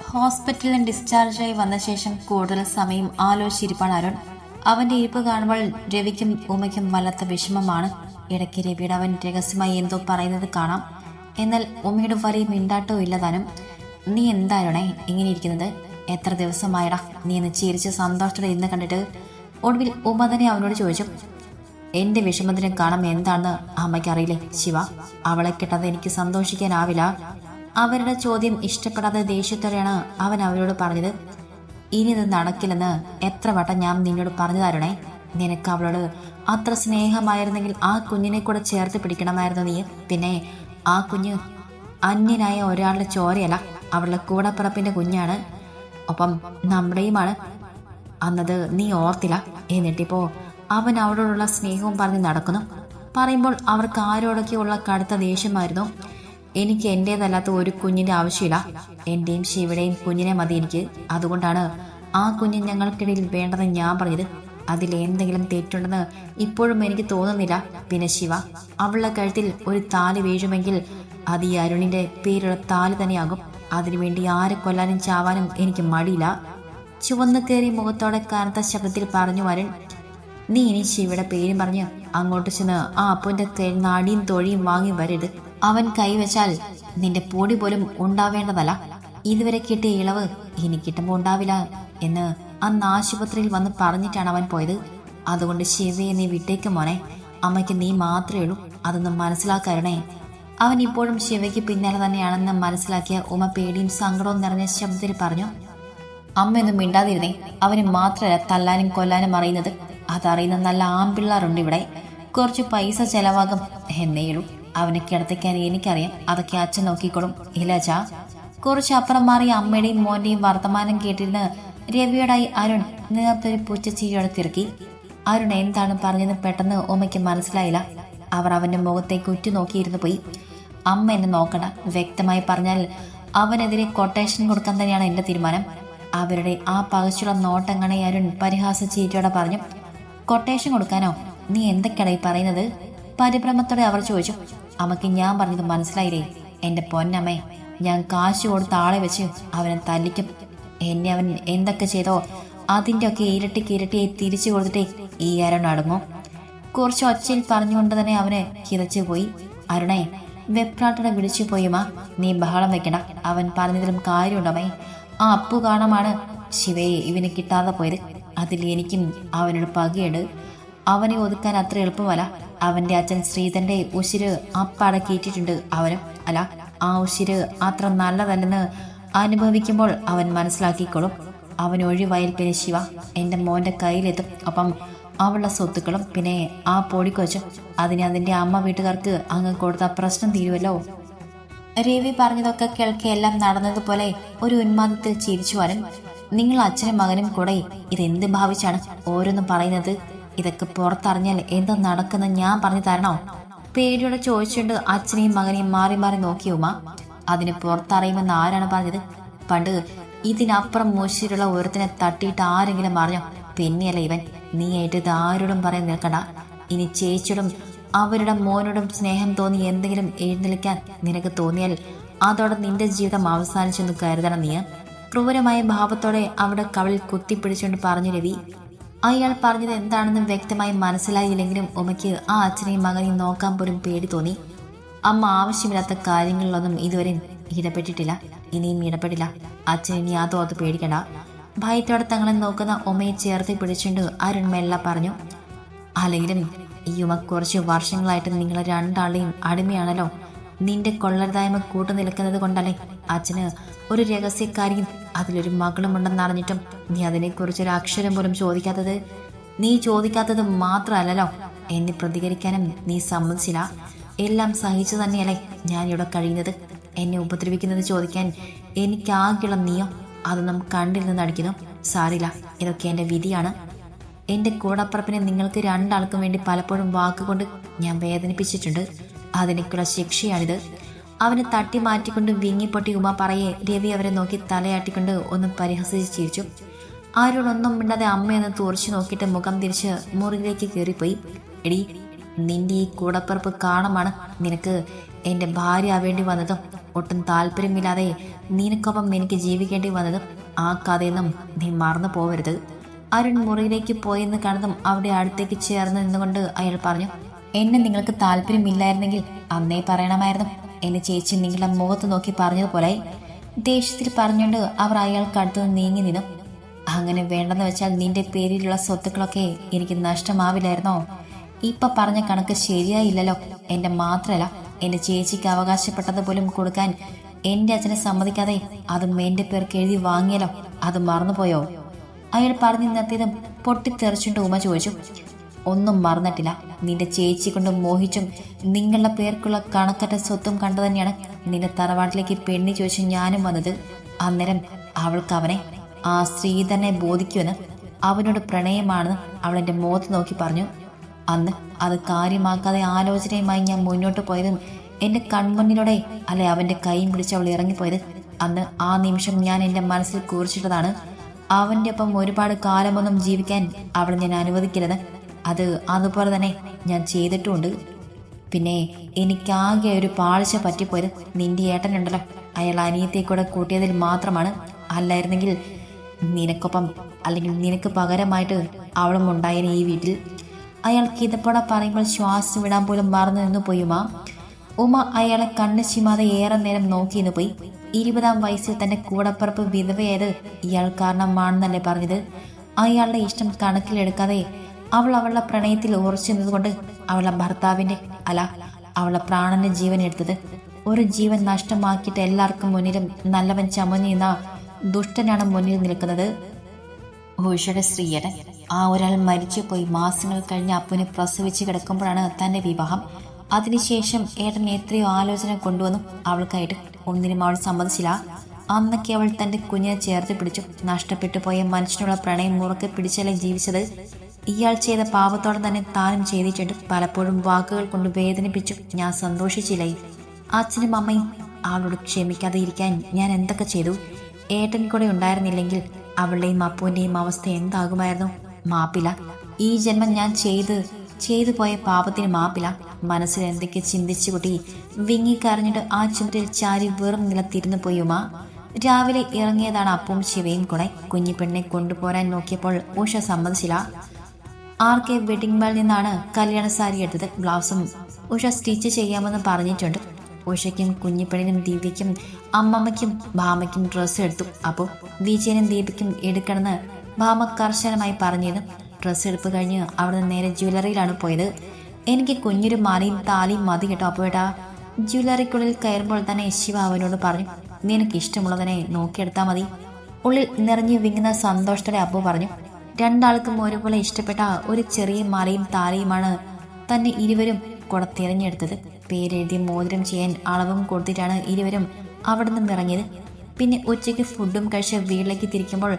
ഹോസ്പിറ്റലിൽ നിന്ന് ഡിസ്ചാർജായി വന്ന ശേഷം കൂടുതൽ സമയം ആലോചിച്ചിരിപ്പാണ് അരുൺ. അവന്റെ ഇരിപ്പ് കാണുമ്പോൾ രവിക്കും ഉമയ്ക്കും വല്ലാത്ത വിഷമമാണ്. ഇടയ്ക്ക് രവിയുടെ അവൻ രഹസ്യമായി എന്തോ പറയുന്നത് കാണാം. എന്നാൽ ഉമയുടെ വലിയ മിണ്ടാട്ടവും ഇല്ലതാനും. നീ എന്തായിരുന്നേ ഇങ്ങനെ ഇരിക്കുന്നത്? എത്ര ദിവസമായടാ നീ എന്ന് ചിരിച്ച് സന്തോഷത്തോടെ ഇന്ന് കണ്ടിട്ട്? ഒടുവിൽ ഉമ തന്നെ അവനോട് ചോദിച്ചു. എന്റെ വിഷമത്തിന് കാണാൻ എന്താണെന്ന് അമ്മയ്ക്കറിയില്ലേ ശിവ? അവളെ കിട്ടാതെ എനിക്ക് സന്തോഷിക്കാനാവില്ല. അവരുടെ ചോദ്യം ഇഷ്ടപ്പെടാതെ ദേഷ്യത്തോടെയാണ് അവൻ അവരോട് പറഞ്ഞത്. ഇനി ഇത് നടക്കില്ലെന്ന് എത്ര വട്ടം ഞാൻ നിന്നോട് പറഞ്ഞു തരണേ. നിനക്ക് അവളോട് അത്ര സ്നേഹമായിരുന്നെങ്കിൽ ആ കുഞ്ഞിനെ കൂടെ ചേർത്ത് പിടിക്കണമായിരുന്നു നീ. പിന്നെ ആ കുഞ്ഞ് അന്യനായ ഒരാളുടെ ചോരയല്ല, അവളുടെ കൂടപ്പിറപ്പിന്റെ കുഞ്ഞാണ്. ഒപ്പം നമ്മുടെയുമാണ്. അന്നത് നീ ഓർത്തില്ല. എന്നിട്ടിപ്പോ അവൻ അവളോടുള്ള സ്നേഹവും പറഞ്ഞ് നടക്കുന്നു. പറയുമ്പോൾ അവർക്ക് ആരോടൊക്കെയുള്ള കടുത്ത ദേഷ്യമായിരുന്നു. എനിക്ക് എൻ്റേതല്ലാത്ത ഒരു കുഞ്ഞിൻ്റെ ആവശ്യമില്ല. എൻ്റെയും ശിവയുടെയും കുഞ്ഞിനെ മതി എനിക്ക്. അതുകൊണ്ടാണ് ആ കുഞ്ഞ് ഞങ്ങൾക്കിടയിൽ വേണ്ടതെന്ന് ഞാൻ പറഞ്ഞത്. അതിൽ എന്തെങ്കിലും തെറ്റുണ്ടെന്ന് ഇപ്പോഴും എനിക്ക് തോന്നുന്നില്ല. പിന്നെ ശിവ, അവളുടെ കഴുത്തിൽ ഒരു താലി വീഴുമെങ്കിൽ അത് ഈ അരുണിൻ്റെ പേരുള്ള താലി തന്നെയാകും. അതിനുവേണ്ടി ആരെ കൊല്ലാനും ചാവാനും എനിക്ക് മടിയില്ല. ചുവന്നു കയറി മുഖത്തോടെ കനത്ത ശബ്ദത്തിൽ പറഞ്ഞു അരുൺ. നീ ഇനി ശിവയുടെ പേരും പറഞ്ഞ് അങ്ങോട്ട് ചെന്ന് ആ അപ്പൻ്റെ നാടിയും തൊഴിയും വാങ്ങി വരരുത്. അവൻ കൈവച്ചാൽ നിന്റെ പൊടി പോലും ഉണ്ടാവേണ്ടതല്ല. ഇതുവരെ കിട്ടിയ ഇളവ് ഇനി കിട്ടുമ്പോൾ ഉണ്ടാവില്ല എന്ന് അന്ന് ആശുപത്രിയിൽ വന്ന് പറഞ്ഞിട്ടാണ് അവൻ പോയത്. അതുകൊണ്ട് ശിവയെ നീ വിട്ടേക്ക് മോനെ. അമ്മയ്ക്ക് നീ മാത്രമേ ഉള്ളൂ, അതൊന്നും മനസ്സിലാക്കാരണേ. അവൻ ഇപ്പോഴും ശിവയ്ക്ക് പിന്നാലെ തന്നെയാണെന്ന് മനസ്സിലാക്കിയ ഉമ പേടിയും സങ്കടവും നിറഞ്ഞ ശബ്ദത്തിൽ പറഞ്ഞു. അമ്മയൊന്നും മിണ്ടാതിരുന്നേ. അവന് മാത്രമല്ല തല്ലാനും കൊല്ലാനും അറിയുന്നത്. അതറിയുന്ന നല്ല ആൺപിള്ളേരുണ്ട് ഇവിടെ. കുറച്ച് പൈസ ചെലവാകും എന്നേയുള്ളൂ. അവനെ കിടത്തിക്കാൻ എനിക്കറിയാം. അതൊക്കെ അച്ഛൻ നോക്കിക്കോളും. ഇല്ലച്ചാ. കുറച്ച് അപ്പുറം മാറി അമ്മയുടെയും മോന്റെയും വർത്തമാനം കേട്ടിരുന്ന് രവിയോടായി അരുൺ നേർത്തൊരു പൂച്ചച്ചിരിയോടെ തിരക്കി. അരുൺ എന്താണ് പറഞ്ഞത് പെട്ടെന്ന് ഉമ്മയ്ക്ക് മനസ്സിലായില്ല. അവർ അവന്റെ മുഖത്തേക്ക് ഉറ്റുനോക്കിയിരുന്നു പോയി. അമ്മ എന്നെ നോക്കണ്ട. വ്യക്തമായി പറഞ്ഞാൽ അവനെതിരെ കൊട്ടേഷൻ കൊടുക്കാൻ തന്നെയാണ് എന്റെ തീരുമാനം. അവരുടെ ആ പകച്ചുള്ള നോട്ടങ്ങനെ അരുൺ പരിഹാസ ചിരിയോടെ പറഞ്ഞു. കൊട്ടേഷൻ കൊടുക്കാനോ? നീ എന്തൊക്കെയാണ് ഈ പറയുന്നത്? പരിഭ്രമത്തോടെ അവർ ചോദിച്ചു. അമ്മയ്ക്ക് ഞാൻ പറഞ്ഞത് മനസ്സിലായില്ലേ? എന്റെ പൊന്നമ്മേ, ഞാൻ കാശ് കൊടുത്ത ആളെ വെച്ച് അവനെ തല്ലിക്കും. എന്നെ അവൻ എന്തൊക്കെ ചെയ്തോ അതിൻ്റെ ഒക്കെ ഇരട്ടിയായി തിരിച്ചു കൊടുത്തിട്ടേ ഈ അരുൺ അടങ്ങും. കുറച്ച് ഒച്ചയിൽ പറഞ്ഞുകൊണ്ട് തന്നെ അവന് കിതച്ചു പോയി. അരുണേ, വെപ്രാട്ടനെ വിളിച്ചു പോയുമാ. നീ ബഹളം വെക്കണ്ട. അവൻ പറഞ്ഞതിലും കാര്യമുണ്ടമ്മേ. ആ അപ്പു കാണാമാണ് ശിവയെ ഇവന് കിട്ടാതെ പോയത്. അതിൽ എനിക്കും അവനോട് പകയുണ്ട്. അവനെ ഒതുക്കാൻ അത്ര എളുപ്പമല്ല. അവന്റെ അച്ഛൻ ശ്രീധന്റെ ഉശിര് അപ്പടക്കിയിട്ടിട്ടുണ്ട് അവനും. അല്ല, ആ ഉശിര് അത്ര നല്ലതല്ലെന്ന് അനുഭവിക്കുമ്പോൾ അവൻ മനസ്സിലാക്കിക്കോളും. അവൻ ഒഴിവായാൽ പിന്നെ ശിവ എൻ്റെ മോൻ്റെ കയ്യിലെത്തും. അപ്പം അവളുടെ സ്വത്തുക്കളും പിന്നെ ആ പൊടിക്കൊച്ചും. അതിന് അതിൻ്റെ അമ്മ വീട്ടുകാർക്ക് അങ്ങ് കൊടുത്ത പ്രശ്നം തീരുമല്ലോ. രവി പറഞ്ഞതൊക്കെ കേൾക്കെ എല്ലാം നടന്നതുപോലെ ഒരു ഉന്മാദത്തിൽ ചിരിച്ചു വരും. നിങ്ങൾ അച്ഛനും മകനും കൂടെ ഇതെന്ത് ഭാവിച്ചാണ് ഓരോന്നും പറയുന്നത്? ഇതൊക്കെ പുറത്തറിഞ്ഞാൽ എന്താ നടക്കുന്ന ഞാൻ പറഞ്ഞു തരണോ? പേടിയോടെ ചോദിച്ചുകൊണ്ട് അച്ഛനെയും മകനെയും മാറി മാറി നോക്കിയുമ്മ. അതിന് പുറത്തറിയുമെന്ന് ആരാണ് പറഞ്ഞത്? പണ്ട് ഇതിനപ്പുറം മൂശിലുള്ള ഒരുത്തിനെ തട്ടിയിട്ട് ആരെങ്കിലും പറഞ്ഞോ? പിന്നെയല്ല ഇവൻ. നീ ആയിട്ട് ഇത് ആരോടും പറയാൻ നിൽക്കണ്ട. ഇനി ചേച്ചിയോടും അവരുടെ മോനോടും സ്നേഹം തോന്നി എന്തെങ്കിലും എഴുന്നള്ളിക്കാൻ നിനക്ക് തോന്നിയാൽ അതോടെ നിന്റെ ജീവിതം അവസാനിച്ചെന്ന് കരുതണം നീ. ക്രൂരമായ ഭാവത്തോടെ അവിടെ കവളിൽ കുത്തിപ്പിടിച്ചുകൊണ്ട് പറഞ്ഞു രവി. അയാൾ പറഞ്ഞത് എന്താണെന്ന് വ്യക്തമായി മനസ്സിലായില്ലെങ്കിലും ഉമയ്ക്ക് ആ അച്ഛനെയും മകനെയും നോക്കാൻ പോലും പേടി തോന്നി. അമ്മ ആവശ്യമില്ലാത്ത കാര്യങ്ങളിലൊന്നും ഇതുവരെ ഇടപെട്ടിട്ടില്ല, ഇനിയും ഇടപെടില്ല. അച്ഛൻ ഇനി അതോർത്ത് പേടിക്കണ്ട. ഭയത്തോടെ തങ്ങളെ നോക്കുന്ന ഉമയെ ചേർത്ത് പിടിച്ചുകൊണ്ട് അരുൺ മെല്ല പറഞ്ഞു. അല്ലെങ്കിലും ഈ ഉമ കുറച്ച് വർഷങ്ങളായിട്ട് നിങ്ങൾ രണ്ടാളുടെയും അടിമയാണല്ലോ. നിന്റെ കൊള്ളരുതായ്മ കൂട്ടു നിൽക്കുന്നത് കൊണ്ടല്ലേ അച്ഛന് ഒരു രഹസ്യക്കാരിയും അതിലൊരു മകളും ഉണ്ടെന്നറിഞ്ഞിട്ടും നീ അതിനെക്കുറിച്ചൊരു അക്ഷരം പോലും ചോദിക്കാത്തത്? നീ ചോദിക്കാത്തത് മാത്രമല്ലല്ലോ, എന്നെ പ്രതികരിക്കാനും നീ സമ്മതിച്ചില്ല. എല്ലാം സഹിച്ചു തന്നെയല്ലേ ഞാനിവിടെ കഴിയുന്നത്. എന്നെ ഉപദ്രവിക്കുന്നത് ചോദിക്കാൻ എനിക്കാകെയുള്ള നീയോ അതൊന്നും കണ്ടിൽ നിന്ന് അടിക്കുന്നു. സാരില്ല, ഇതൊക്കെ എൻ്റെ വിധിയാണ്. എൻ്റെ കൂടപ്പുറപ്പിനെ നിങ്ങൾക്ക് രണ്ടാൾക്കും വേണ്ടി പലപ്പോഴും വാക്കുകൊണ്ട് ഞാൻ വേദനിപ്പിച്ചിട്ടുണ്ട്. അതിനേക്കുള്ള ശിക്ഷയാണിത്. അവനെ തട്ടി മാറ്റിക്കൊണ്ട് വിങ്ങിപ്പൊട്ടി ഉമ പറയെ രവി അവരെ നോക്കി തലയാട്ടിക്കൊണ്ട് ഒന്ന് പരിഹസിച്ച് ചിരിച്ചു. ആരോടൊന്നും മിണ്ടാതെ അമ്മയെന്ന് തുറച്ചു നോക്കിയിട്ട് മുഖം തിരിച്ച് മുറിയിലേക്ക് കയറിപ്പോയി. എടി, നിന്റെ ഈ കൂടപ്പിറപ്പ് കാണമാണ് നിനക്ക് എൻ്റെ ഭാര്യ ആവേണ്ടി വന്നതും ഒട്ടും താല്പര്യമില്ലാതെ നിനക്കൊപ്പം എനിക്ക് ജീവിക്കേണ്ടി വന്നതും ആ കഥയൊന്നും നീ മറന്നു പോകരുത്. അരുൺ മുറിയിലേക്ക് പോയെന്ന് കണ്ടതും അവിടെ അടുത്തേക്ക് ചേർന്ന് നിന്നുകൊണ്ട് അയാൾ പറഞ്ഞു, എന്നെ നിങ്ങൾക്ക് താല്പര്യമില്ലായിരുന്നെങ്കിൽ അന്നേ പറയണമായിരുന്നു. എന്നെ ചേച്ചി നിങ്ങളുടെ മുഖത്ത് നോക്കി പറഞ്ഞതുപോലെ. ദേഷ്യത്തിൽ പറഞ്ഞുകൊണ്ട് അവർ അയാൾക്ക് അടുത്തുനിന്ന് നീങ്ങി നിന്നു. അങ്ങനെ വേണ്ടെന്ന് വെച്ചാൽ നിന്റെ പേരിലുള്ള സ്വത്തുക്കളൊക്കെ എനിക്ക് നഷ്ടമാവില്ലായിരുന്നോ? ഇപ്പൊ പറഞ്ഞ കണക്ക് ശരിയായില്ലല്ലോ. എൻ്റെ മാത്രമല്ല, എൻ്റെ ചേച്ചിക്ക് അവകാശപ്പെട്ടതുപോലും കൊടുക്കാൻ എൻ്റെ അച്ഛനെ സമ്മതിക്കാതെ അതും എൻ്റെ പേർക്ക് എഴുതി വാങ്ങിയല്ലോ. അത് മറന്നുപോയോ? അയാൾ പറഞ്ഞു നിർത്തിയതും പൊട്ടിത്തെറിച്ചിട്ട് ഉമ ചോദിച്ചു, ഒന്നും മറന്നിട്ടില്ല. നിന്റെ ചേച്ചി കൊണ്ട് മോഹിച്ചും നിങ്ങളുടെ പേർക്കുള്ള കണക്കറ്റ സ്വത്തും കണ്ടു തന്നെയാണ് നിന്റെ തറവാട്ടിലേക്ക് പെണ്ണി ചോദിച്ചു ഞാനും വന്നത്. അന്നേരം അവൾക്ക് അവനെ, ആ ശ്രീധരനെ ബോധിക്കുമെന്ന്, അവനോട് പ്രണയമാണെന്ന് അവൾ എൻ്റെ മുഖത്ത് നോക്കി പറഞ്ഞു. അന്ന് അത് കാര്യമാക്കാതെ ആലോചനയുമായി ഞാൻ മുന്നോട്ട് പോയതും എൻ്റെ കൺമുന്നിലൂടെ അല്ലെ അവൻ്റെ കൈയും പിടിച്ച് അവൾ ഇറങ്ങിപ്പോയത്. അന്ന് ആ നിമിഷം ഞാൻ എൻ്റെ മനസ്സിൽ കുറിച്ചിട്ടതാണ്, അവൻ്റെ ഒപ്പം ഒരുപാട് കാലമൊന്നും ജീവിക്കാൻ അവൾ ഞാൻ അനുവദിക്കരുത്. അത് അതുപോലെ തന്നെ ഞാൻ ചെയ്തിട്ടുമുണ്ട്. പിന്നെ എനിക്കാകെ ഒരു പാളിച്ച പറ്റിപ്പോയത് നിന്റെ ഏട്ടനുണ്ടല്ലോ, അയാൾ അനിയത്തെ കൂടെ കൂട്ടിയതിൽ മാത്രമാണ്. അല്ലായിരുന്നെങ്കിൽ നിനക്കൊപ്പം അല്ലെങ്കിൽ നിനക്ക് പകരമായിട്ട് അവളും ഉണ്ടായേനെ ഈ വീട്ടിൽ. അയാൾ കിതപ്പോടെ പറയുമ്പോൾ ശ്വാസം വിടാൻ പോലും മറന്നു നിന്നു പോയി ഉമ അയാളെ കണ്ണു ചിമാതെ ഏറെ നേരം നോക്കിയിരുന്നു പോയി. 20-ാം വയസ്സിൽ തന്റെ കൂടപ്പറപ്പ് വിധവയായത് ഇയാൾ കാരണമാണെന്നല്ലേ പറഞ്ഞത്. അയാളുടെ ഇഷ്ടം കണക്കിലെടുക്കാതെ അവൾ അവളുടെ പ്രണയത്തിൽ ഉറച്ചു നിന്നുകൊണ്ട് അവളുടെ ഭർത്താവിന്റെ അവളുടെ പ്രാണന്റെ ജീവൻ എടുത്തത്. ഒരു ജീവൻ നഷ്ടമാക്കിയിട്ട് എല്ലാവർക്കും മുന്നിലും നല്ലവൻ ചമഞ്ഞിരുന്ന ദുഷ്ടനാണ് മുന്നിൽ നിൽക്കുന്നത്. ഉഷയുടെ ശ്രീയേട്ടൻ ആ ഒരാൾ മരിച്ചുപോയി മാസങ്ങൾ കഴിഞ്ഞ് അപ്പുവിനെ പ്രസവിച്ച് കിടക്കുമ്പോഴാണ് തൻ്റെ വിവാഹം. അതിനുശേഷം ഏട്ടൻ എത്രയോ ആലോചന കൊണ്ടുവന്നു അവൾക്കായിട്ട്. ഒന്നിനും അവൾ സമ്മതിച്ചില്ല. അന്നൊക്കെ അവൾ തൻ്റെ കുഞ്ഞിനെ ചേർത്ത് പിടിച്ചു. നഷ്ടപ്പെട്ടു പോയ മനുഷ്യനുള്ള പ്രണയം മുറുക്കെ പിടിച്ചല്ലേ ജീവിച്ചത്. ഇയാൾ ചെയ്ത പാപത്തോടെ തന്നെ താനും ചെയ്തിട്ടുണ്ട്. പലപ്പോഴും വാക്കുകൾ കൊണ്ട് വേദനിപ്പിച്ചു. ഞാൻ സന്തോഷിച്ചില്ലേ. അച്ഛനും അമ്മയും അവളോട് ക്ഷമിക്കാതെ ഇരിക്കാൻ ഞാൻ എന്തൊക്കെ ചെയ്തു. ഏട്ടൻ കൂടെ ഉണ്ടായിരുന്നില്ലെങ്കിൽ അവളുടെയും അപ്പുവിൻ്റെയും അവസ്ഥ എന്താകുമായിരുന്നു? മാപ്പില്ല. ഈ ജന്മം ഞാൻ ചെയ്തു പോയ പാപത്തിന് മാപ്പില്ല. മനസ്സിൽ എന്തൊക്കെ ചിന്തിച്ചു കൂട്ടി വിങ്ങിക്കരഞ്ഞിട്ട് ആ ചുമരിൽ ചാരി വെറും നിലത്തിരുന്നു പോയുമാ. രാവിലെ ഇറങ്ങിയതാണ് അപ്പും ശിവയും കൂടെ. കുഞ്ഞിപ്പെണ്ണെ കൊണ്ടുപോരാൻ നോക്കിയപ്പോൾ ഉഷ സമ്മതിച്ചില്ല. ആർക്കെ വെഡിങ് മാളിൽ നിന്നാണ് കല്യാണ സാരി എടുത്തത്. ബ്ലൗസും ഉഷ സ്റ്റിച്ച് ചെയ്യാമെന്ന് പറഞ്ഞിട്ടുണ്ട്. ഉഷയ്ക്കും കുഞ്ഞിപ്പെണ്ണിനും ദീപയ്ക്കും അമ്മമ്മയ്ക്കും ഭാമയ്ക്കും ഡ്രസ്സ് എടുത്തു. അപ്പോൾ വിജയനും ദീപയ്ക്കും എടുക്കണമെന്ന് ഭാമ കർശനമായി പറഞ്ഞിരുന്നു. ഡ്രസ്സ് എടുപ്പ് കഴിഞ്ഞ് അവിടുന്ന് നേരെ ജ്വല്ലറിയിലാണ് പോയത്. എനിക്ക് കുഞ്ഞൊരു മാലയും താലിയും മതി കേട്ടോ അപ്പോഴേട്ടാ. ജ്വല്ലറിക്കുള്ളിൽ കയറുമ്പോൾ തന്നെ ശിവ അവനോട് പറഞ്ഞു, നിനക്ക് ഇഷ്ടമുള്ളതിനെ നോക്കിയെടുത്താൽ മതി. ഉള്ളിൽ നിറഞ്ഞു വിങ്ങുന്ന സന്തോഷത്തോടെ അപ്പു പറഞ്ഞു. രണ്ടാൾക്കും ഒരുപോലെ ഇഷ്ടപ്പെട്ട ഒരു ചെറിയ മാലയും താലിയുമാണ് തന്നെ ഇരുവരും കൂടെ തിരഞ്ഞെടുത്തത്. പേരെഴുതി മോതിരം ചെയ്യാൻ അളവും കൊടുത്തിട്ടാണ് ഇരുവരും അവിടെ നിന്ന് ഇറങ്ങിയത്. പിന്നെ ഉച്ചയ്ക്ക് ഫുഡും കഴിച്ച് വീട്ടിലേക്ക് തിരിക്കുമ്പോൾ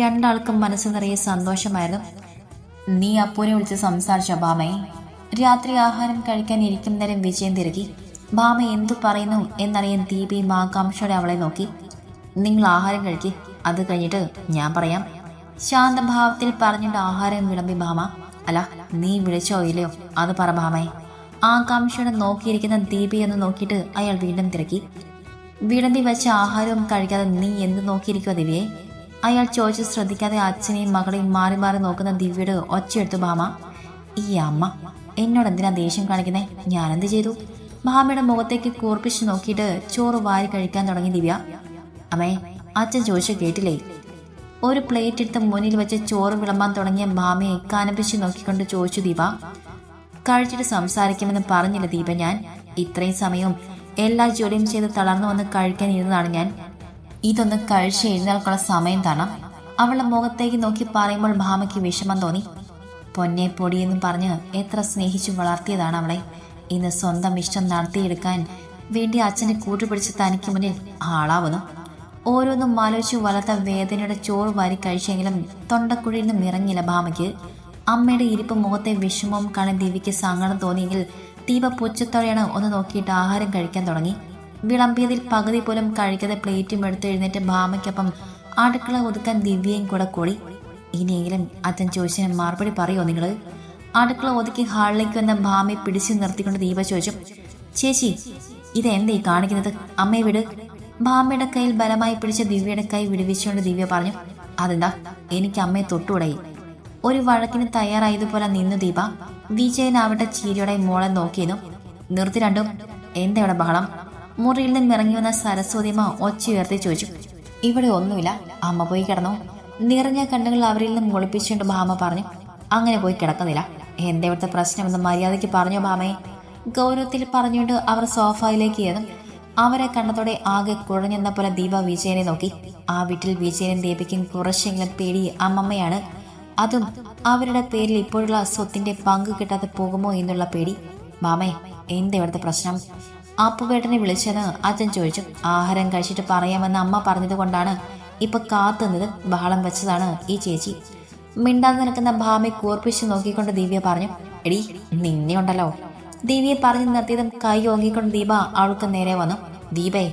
രണ്ടാൾക്കും മനസ്സ് നിറയെ സന്തോഷമായിരുന്നു. നീ അപ്പൂനെ വിളിച്ച് സംസാരിച്ചോ ഭാമയെ? രാത്രി ആഹാരം കഴിക്കാൻ ഇരിക്കും നേരം വിജയം തിരക്കി. ഭാമ എന്തു പറയുന്നു എന്നറിയാൻ ദീപയും ആകാംക്ഷയോടെ അവളെ നോക്കി. നിങ്ങൾ ആഹാരം കഴിക്കി, അത് കഴിഞ്ഞിട്ട് ഞാൻ പറയാം. ശാന്തഭാവത്തിൽ പറഞ്ഞിട്ട് ആഹാരം വിളമ്പി ഭാമ. അല്ല, നീ വിളിച്ചോ ഇല്ലയോ അത് പറ ഭാമയെ. ആകാംക്ഷയോടെ നോക്കിയിരിക്കുന്ന ദീപയെന്ന് നോക്കിയിട്ട് അയാൾ വീണ്ടും തിരക്കി. വിളമ്പി വെച്ച ആഹാരവും കഴിക്കാതെ നീ എന്ത് നോക്കിയിരിക്കുമോ ദിവ്യയെ? അയാൾ ചോദിച്ച് ശ്രദ്ധിക്കാതെ അച്ഛനെയും മകളെയും മാറി മാറി നോക്കുന്ന ദിവ്യയുടെ ഒച്ചയെടുത്തു ഭാമ. ഈ അമ്മ എന്നോട് എന്തിനാ ദേഷ്യം കാണിക്കുന്നേ? ഞാനെന്ത് ചെയ്തു? ഭാമയുടെ മുഖത്തേക്ക് കൂർപ്പിച്ച് നോക്കിയിട്ട് ചോറ് വാരി കഴിക്കാൻ തുടങ്ങി ദിവ്യ. അമ്മേ, അച്ഛൻ ചോദിച്ചു കേട്ടില്ലേ? ഒരു പ്ലേറ്റ് എടുത്ത് മുന്നിൽ വെച്ച് ചോറ് വിളമ്പാൻ തുടങ്ങിയ ഭാമയെ കനപ്പിച്ച് നോക്കിക്കൊണ്ട് ചോദിച്ചു ദീപ. കഴിച്ചിട്ട് സംസാരിക്കുമെന്ന് പറഞ്ഞില്ല ദീപ. ഞാൻ ഇത്രയും സമയവും എല്ലാ ജോലിയും ചെയ്ത് തളർന്നു വന്ന് കഴിക്കാൻ ഇരുന്നതാണ് ഞാൻ. ഇതൊന്ന് കഴിച്ച് എഴുന്നേൽക്കുള്ള സമയം തരണം. അവളുടെ മുഖത്തേക്ക് നോക്കി പറയുമ്പോൾ ഭാമയ്ക്ക് വിഷമം തോന്നി. പൊന്നെ പൊടിയെന്നും പറഞ്ഞ് എത്ര സ്നേഹിച്ചു വളർത്തിയതാണ് അവളെ. ഇന്ന് സ്വന്തം ഇഷ്ടം നടത്തിയെടുക്കാൻ വേണ്ടി അച്ഛനെ കൂട്ടുപിടിച്ച് തനിക്ക് മുന്നിൽ ആളാവുന്നു. ഓരോന്നും ആലോചിച്ച് വളർത്ത വേദനയുടെ ചോറ് വാരി കഴിച്ചെങ്കിലും തൊണ്ടക്കുഴിയിൽ നിന്നും ഇറങ്ങില്ല ഭാമയ്ക്ക്. അമ്മയുടെ ഇരിപ്പ് മുഖത്തെ വിഷമവും കാണാൻ ദിവ്യയ്ക്ക് സങ്കടം തോന്നിയെങ്കിൽ ദീപ പുച്ഛത്തോടെയാണ് ഒന്ന് നോക്കിയിട്ട് ആഹാരം കഴിക്കാൻ തുടങ്ങി. വിളമ്പിയതിൽ പകുതി പോലും കഴിക്കാതെ പ്ലേറ്റും എടുത്ത് എഴുന്നേറ്റ് ഭാമയ്ക്കൊപ്പം അടുക്കള ഒതുക്കാൻ ദിവ്യയും കൂടെ കൂടി. ഇനിയെങ്കിലും അച്ഛൻ ചോദിച്ചതിന് മറുപടി പറയുമോ നിങ്ങൾ? അടുക്കള ഒതുക്കി ഹാളിലേക്ക് വന്ന ഭാമയെ പിടിച്ചു നിർത്തിക്കൊണ്ട് ദീപ ചോദിച്ചു. ചേച്ചി, ഇതെന്തേ കാണിക്കുന്നത്? അമ്മയെ വിട്. ഭാമയുടെ കയ്യിൽ ബലമായി പിടിച്ച ദിവ്യയുടെ കൈ വിടുവിച്ചുകൊണ്ട് ദിവ്യ പറഞ്ഞു. അതെന്താ, എനിക്ക് അമ്മയെ തൊട്ടുകൂടായി. ഒരു വഴക്കിന് തയ്യാറായതുപോലെ നിന്നു ദീപ. വിജയനാവട്ടെ ചീരിയോടെ മോളെ നോക്കിയിരുന്നു. നിർത്തി രണ്ടും. എന്താ ഇവിടെ ബഹളം? മുറിയിൽ നിന്ന് ഇറങ്ങി വന്ന സരസ്വതിയമ്മ ഒച്ച ഉയർത്തി ചോദിച്ചു. ഇവിടെ ഒന്നുമില്ല, അമ്മ പോയി കിടന്നു. നിറഞ്ഞ കണ്ണുകൾ അവരിൽ നിന്നും ഒളിപ്പിച്ചുകൊണ്ട് ഭാമ പറഞ്ഞു. അങ്ങനെ പോയി കിടക്കുന്നില്ല. എന്താ ഇവിടുത്തെ പ്രശ്നമെന്ന് മര്യാദയ്ക്ക് പറഞ്ഞു ഭാമയെ. ഗൗരവത്തിൽ പറഞ്ഞുകൊണ്ട് അവർ സോഫയിലേക്ക് ഏതും. അവരെ കണ്ടതോടെ ആകെ കുഴഞ്ഞെന്ന പോലെ ദീപ വിജയനെ നോക്കി. ആ വീട്ടിൽ വിജയനും ദീപയ്ക്കും കുറച്ചെങ്കിലും പേടി അമ്മമ്മയാണ്. അതും അവരുടെ പേരിൽ ഇപ്പോഴുള്ള സ്വത്തിന്റെ പങ്ക് കിട്ടാതെ പോകുമോ എന്നുള്ള പേടി. മാമേ, എന്താ ഇവിടുത്തെ പ്രശ്നം? അപ്പുവേട്ടനെ വിളിച്ചെന്ന് അച്ഛൻ ചോദിച്ചു. ആഹാരം കഴിച്ചിട്ട് പറയാമെന്ന് അമ്മ പറഞ്ഞത് കൊണ്ടാണ് ഇപ്പൊ കാത്തുന്നത്. ബഹളം വെച്ചതാണ് ഈ ചേച്ചി. മിണ്ടാതെ നിൽക്കുന്ന ഭാമയെ കൂർപ്പിച്ച് നോക്കിക്കൊണ്ട് ദിവ്യ പറഞ്ഞു. എടി, നിന്നെ ഉണ്ടല്ലോ. ദിവ്യയെ പറഞ്ഞു നിർത്തിയതും കൈ ഓങ്ങിക്കൊണ്ട് ദീപ അവൾക്ക് നേരെ വന്നു. ദീപേ,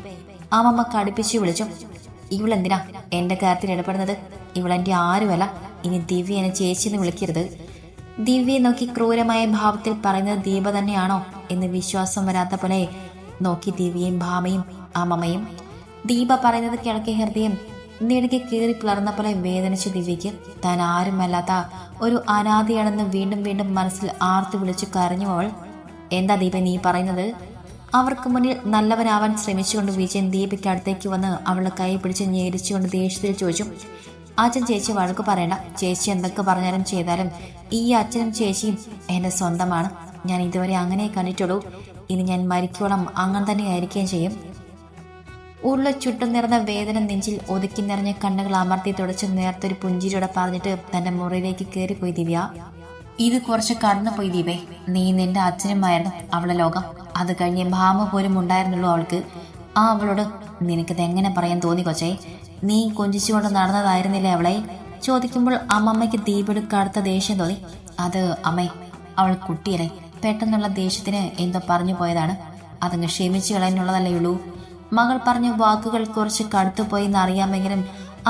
അമ്മമ്മ കടുപ്പിച്ചു വിളിച്ചു. ഇവളെന്തിനാ എന്റെ കാര്യത്തിൽ ഇടപെടുന്നത്? ഇവളെന്റെ ആരുമല്ല. ഇനി ദിവ്യ എന്നെ ചേച്ചിന്ന് വിളിക്കരുത്. ദിവ്യയെ നോക്കി ക്രൂരമായ ഭാവത്തിൽ പറയുന്നത് ദീപ തന്നെയാണോ എന്ന് വിശ്വാസം വരാത്ത പോലെ നോക്കി ദിവ്യയും ഭാമയും അമ്മമ്മയും. ദീപ പറയുന്നത് കിഴക്കെ ഹൃദയം നെടുകെ കീറി പിളർന്ന പോലെ വേദനിച്ച ദിവ്യയ്ക്ക് താൻ ആരുമല്ലാത്ത ഒരു അനാഥയാണെന്ന് വീണ്ടും വീണ്ടും മനസ്സിൽ ആർത്തു വിളിച്ചു കരഞ്ഞു അവൾ. എന്താ ദീപ നീ പറയുന്നത്? അവർക്ക് മുന്നിൽ നല്ലവനാവാൻ ശ്രമിച്ചുകൊണ്ട് വിജയൻ ദീപയ്ക്ക് അടുത്തേക്ക് വന്ന് അവളുടെ കൈ പിടിച്ച് ഞെരിച്ചുകൊണ്ട് ദേഷ്യത്തിൽ ചോദിച്ചു. അച്ഛൻ ചേച്ചി വഴക്ക് പറയണ്ട. ചേച്ചി എന്തൊക്കെ പറഞ്ഞാലും ചെയ്താലും ഈ അച്ഛനും ചേച്ചിയും എൻ്റെ സ്വന്തമാണ്. ഞാൻ ഇതുവരെ അങ്ങനെ കണ്ടിട്ടുള്ളൂ. ഇനി ഞാൻ മരിക്കോളം അങ്ങനെ തന്നെ ആയിരിക്കുകയും ചെയ്യും. ഉള്ള ചുട്ടും നിറഞ്ഞ വേദന നെഞ്ചിൽ ഒതുക്കി നിറഞ്ഞ കണ്ണുകൾ അമർത്തി തുടച്ച് നേർത്തൊരു പുഞ്ചിരിയോടെ പറഞ്ഞിട്ട് തന്റെ മുറിയിലേക്ക് കയറിപ്പോയി ദിവ്യ. ഇത് കുറച്ച് കടന്നുപോയി ദീപേ. നീ നിന്റെ അച്ഛനുമായിരുന്നു അവളുടെ ലോകം. അത് കഴിഞ്ഞ് ഭാമ പോലും ഉണ്ടായിരുന്നുള്ളൂ അവൾക്ക്. ആ അവളോട് നിനക്കിത് എങ്ങനെ പറയാൻ തോന്നി കൊച്ചേ? നീ കൊഞ്ചിച്ചുകൊണ്ട് നടന്നതായിരുന്നില്ലേ അവളെ? ചോദിക്കുമ്പോൾ അമ്മമ്മയ്ക്ക് ദീപയുടെ കടുത്ത ദേഷ്യം തോന്നി. അത് അമ്മേ, അവൾ കുട്ടിയല്ലേ, പെട്ടെന്നുള്ള ദേഷ്യത്തിന് എന്തോ പറഞ്ഞു പോയതാണ്. അതങ്ങ് ക്ഷമിച്ചു കളയാനുള്ളതല്ലേ ഉള്ളൂ. മകൾ പറഞ്ഞ വാക്കുകൾ കുറച്ച് കടുത്തുപോയി എന്നറിയാമെങ്കിലും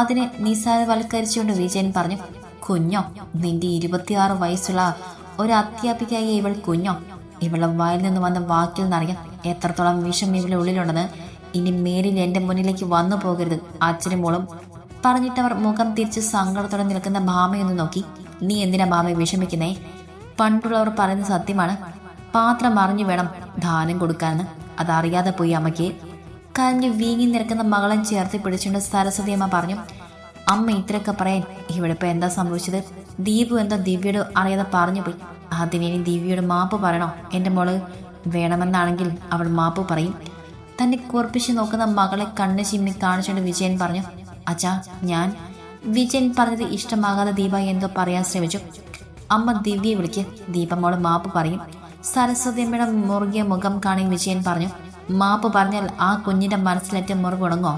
അതിനെ നിസ്സാരവൽക്കരിച്ചുകൊണ്ട് വിജയൻ പറഞ്ഞു. കുഞ്ഞോ, നിന്റെ 26 വയസ്സുള്ള ഒരു അധ്യാപികയായി ഇവൾ കുഞ്ഞോ? ഇവളുടെ വായിൽ നിന്ന് വന്ന വാക്കിൽ നിന്നറിയാം എത്രത്തോളം വിഷം ഇവളുടെ ഉള്ളിലുണ്ടെന്ന്. ഇനി മേലിൽ എന്റെ മുന്നിലേക്ക് വന്നു പോകരുത് അച്ഛനും മോളും. പറഞ്ഞിട്ടവർ മുഖം തിരിച്ച് സങ്കടത്തോടെ നിൽക്കുന്ന ഭാമയൊന്ന് നോക്കി. നീ എന്തിനാ ഭാമയെ വിഷമിക്കുന്നേ? പണ്ടുള്ളവർ പറയുന്നത് സത്യമാണ്. പാത്രം അറിഞ്ഞു വേണം ദാനം കൊടുക്കാനെന്ന്. അതറിയാതെ പോയി അമ്മയ്ക്ക്. കരഞ്ഞ് വീങ്ങി നിൽക്കുന്ന മകളെ ചേർത്ത് പിടിച്ചുകൊണ്ട് സരസ്വതി അമ്മ പറഞ്ഞു. അമ്മ ഇത്രയൊക്കെ പറയാൻ ഇവിടെ ഇപ്പൊ എന്താ സംഭവിച്ചത്? ദീപു എന്തോ ദിവ്യയോട് അറിയാതെ പറഞ്ഞു പോയി. അതിനി ദിവ്യയോട് മാപ്പ് പറയണോ എൻ്റെ മോള്? വേണമെന്നാണെങ്കിൽ അവൾ മാപ്പ് പറയും. തന്നെ കുറിപ്പിച്ച് നോക്കുന്ന മകളെ കണ്ണ് ചിമ്മി കാണിച്ചുകൊണ്ട് വിജയൻ പറഞ്ഞു. അച്ഛാ, ഞാൻ. വിജയൻ പറഞ്ഞത് ഇഷ്ടമാകാതെ ദീപ എന്തോ പറയാൻ ശ്രമിച്ചു. അമ്മ ദിവ്യയെ വിളിക്ക്, ദീപമോള് മാപ്പ് പറയും. സരസ്വതി അമ്മയുടെ മുറുകിയ മുഖം കാണി വിജയൻ പറഞ്ഞു. മാപ്പ് പറഞ്ഞാൽ ആ കുഞ്ഞിന്റെ മനസ്സിലേറ്റ മുറിവുണങ്ങോ?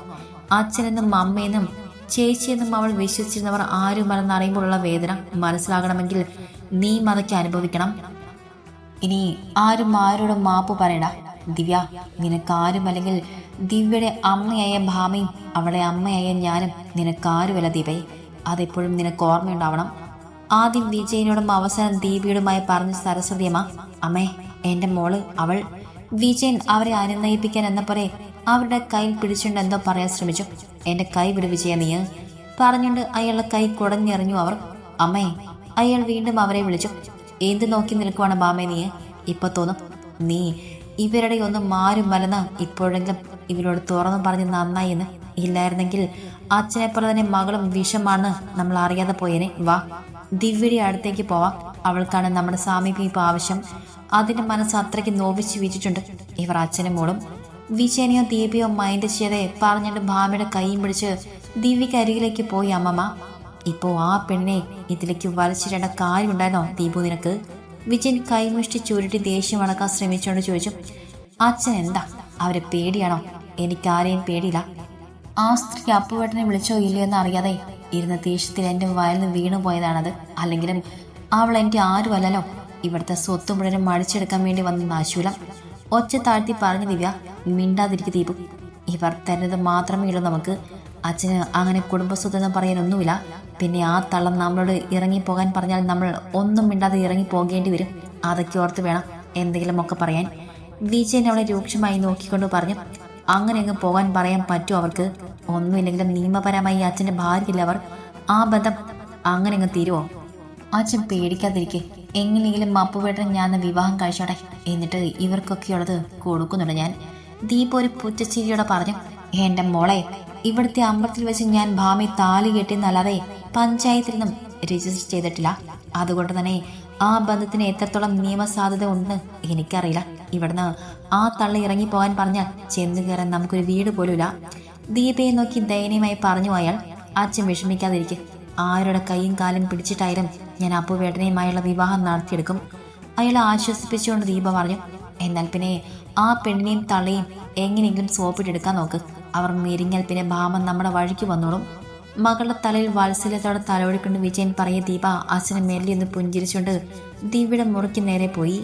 അച്ഛനെന്നും അമ്മയെന്നും ചേച്ചിയെന്നും അവൾ വിശ്വസിച്ചിരുന്നവർ ആരുമല്ലെന്നറിയുമ്പോഴുള്ള വേദന മനസ്സിലാകണമെങ്കിൽ നീ മതയ്ക്ക് അനുഭവിക്കണം. ഇനി ആരും ആരോടും മാപ്പ് പറയണ്ട ദിവ്യ. നിനക്കാരുമല്ലെങ്കിൽ ദിവ്യയുടെ അമ്മയായ ഭാമയും അവളുടെ അമ്മയായ ഞാനും നിനക്കാരുമല്ല ദീപയെ. അതെപ്പോഴും നിനക്ക് ഓർമ്മയുണ്ടാവണം. ആദ്യം വിജയനോടും അവസാനം ദീപയോടുമായി പറഞ്ഞ സരസ്വതിയമ്മ. അമ്മേ, എൻ്റെ മോള് അവൾ. വിജയൻ അവരെ അനുനയിപ്പിക്കാൻ എന്നപോലെ അവരുടെ കയ്യിൽ പിടിച്ചുകൊണ്ട് എന്തോ പറയാൻ ശ്രമിച്ചു. എൻ്റെ കൈ വിട് വിജയ നീ പറഞ്ഞുകൊണ്ട് അയാളുടെ കൈ കുടഞ്ഞെറിഞ്ഞു അവർ. അമ്മേ, അയാൾ വീണ്ടും അവരെ വിളിച്ചു. എന്ത് നോക്കി നിൽക്കുവാണ് ബാമേ നീ? ഇപ്പൊ തോന്നും നീ ഇവരുടെ ഒന്നും മാറും മലന്ന് ഇപ്പോഴെങ്കിലും ഇവരോട് തുറന്നു പറഞ്ഞ് നന്നായി എന്ന്. ഇല്ലായിരുന്നെങ്കിൽ അച്ഛനെ പോലെ തന്നെ മകളും വിഷമാണെന്ന് നമ്മൾ അറിയാതെ പോയേനെ. വാ, ദിവ്യയുടെ അടുത്തേക്ക് പോവാം. അവൾക്കാണ് നമ്മുടെ സാമീപ്യം ഇപ്പൊ ആവശ്യം. അതിന്റെ മനസ്സ് അത്രയ്ക്ക് നോവിച്ച് വീച്ചിട്ടുണ്ട് ഇവർ അച്ഛനും മോളും. വിജയനെയോ ദീപയോ മൈൻഡ് ചെയ്യാതെ പറഞ്ഞിട്ട് ഭാമയുടെ കൈയും പിടിച്ച് ദിവ്യക്ക് അരികിലേക്ക് പോയി അമ്മമ്മ. ഇപ്പോ ആ പെണ്ണിനെ ഇതിലേക്ക് വലിച്ചിടേണ്ട കാര്യമുണ്ടായിരുന്നോ ദീപു നിനക്ക്? വിജയൻ കൈമുഷ്ടി ചുരുട്ടി ദേഷ്യം അടക്കാൻ ശ്രമിച്ചുകൊണ്ട് ചോദിച്ചു. അച്ഛൻ എന്താ, അവരെ പേടിയാണോ? എനിക്കാരെയും പേടിയില്ല. ആ സ്ത്രീ അപ്പുവേട്ടനെ വിളിച്ചോ ഇല്ലയോ എന്ന് അറിയാതെ ഇരുന്ന ദേഷ്യത്തിൽ എൻ്റെ വയലിൽ നിന്ന് വീണു പോയതാണത്. അല്ലെങ്കിലും അവൾ എൻ്റെ ആരുമല്ലല്ലോ. ഇവിടുത്തെ സ്വത്ത് മുഴുവനും അടിച്ചെടുക്കാൻ വേണ്ടി വന്ന നാശൂലം. ഒച്ച താഴ്ത്തി പറഞ്ഞു ദിവ്യ. മിണ്ടാതിരിക്കും ദീപു. ഇവർ തരുന്നത് മാത്രമേ ഉള്ളൂ നമുക്ക്. അച്ഛന് അങ്ങനെ കുടുംബസ്വത്തെന്ന് പറയാനൊന്നുമില്ല. പിന്നെ ആ തള്ളം നമ്മളോട് ഇറങ്ങിപ്പോകാൻ പറഞ്ഞാൽ നമ്മൾ ഒന്നും മിണ്ടാതെ ഇറങ്ങിപ്പോകേണ്ടി വരും. അതൊക്കെ ഓർത്ത് വേണം എന്തെങ്കിലുമൊക്കെ പറയാൻ. വിജയൻ അവളെ രൂക്ഷമായി നോക്കിക്കൊണ്ട് പറഞ്ഞു. അങ്ങനെ അങ്ങ് പോകാൻ പറയാൻ പറ്റുമോ അവർക്ക്? ഒന്നുമില്ലെങ്കിലും നിയമപരമായി അച്ഛൻ്റെ ഭാര്യയില്ല അവർ. ആ ബന്ധം അങ്ങനെ അങ്ങ് തീരുവോ? അച്ഛൻ പേടിക്കാതിരിക്കെ. എങ്ങനെയെങ്കിലും അപ്പുവേട്ടൻ ഞാൻ വിവാഹം കഴിച്ചോട്ടെ, എന്നിട്ട് ഇവർക്കൊക്കെയുള്ളത് കൊടുക്കുന്നുണ്ട് ഞാൻ. ദീപ ഒരു പുറ്റച്ചിരിയോടെ പറഞ്ഞു. എൻ്റെ മോളെ, ഇവിടുത്തെ അമ്പലത്തിൽ വെച്ച് ഞാൻ ഭാമി താലി കെട്ടിയെന്നല്ലാതെ പഞ്ചായത്തിൽ നിന്നും രജിസ്റ്റർ ചെയ്തിട്ടില്ല. അതുകൊണ്ട് തന്നെ ആ ബന്ധത്തിന് എത്രത്തോളം നിയമസാധ്യത ഉണ്ടെന്ന് എനിക്കറിയില്ല. ഇവിടുന്ന് ആ തള്ളി ഇറങ്ങിപ്പോകാൻ പറഞ്ഞാൽ ചെന്ന് കയറാൻ നമുക്കൊരു വീട് പോലുമില്ല. ദീപയെ നോക്കി ദയനീയമായി പറഞ്ഞു അയാൾ. അച്ഛൻ വിഷമിക്കാതിരിക്കും. ആരുടെ കൈയും കാലും പിടിച്ചിട്ടായാലും ഞാൻ അപ്പുവേട്ടനെയുമായുള്ള വിവാഹം നടത്തിയെടുക്കും. അയാളെ ആശ്വസിപ്പിച്ചുകൊണ്ട് ദീപ പറഞ്ഞു. എന്നാൽ പിന്നെ ആ പെണ്ണിനെയും തള്ളയും എങ്ങനെയെങ്കിലും സോപ്പിട്ടെടുക്കാൻ നോക്ക്. അവർ മെരിഞ്ഞാൽ പിന്നെ ഭാമൻ നമ്മുടെ വഴിക്ക് വന്നോളും. മകളുടെ തലയിൽ വാത്സല്യത്തോടെ തലോടിക്കൊണ്ട് വിജയൻ പറയ ദീപ അച്ഛനെ മേലിൽ നിന്ന് പുഞ്ചിരിച്ചുകൊണ്ട് ദീപയുടെ മുറിക്ക് നേരെ പോയി.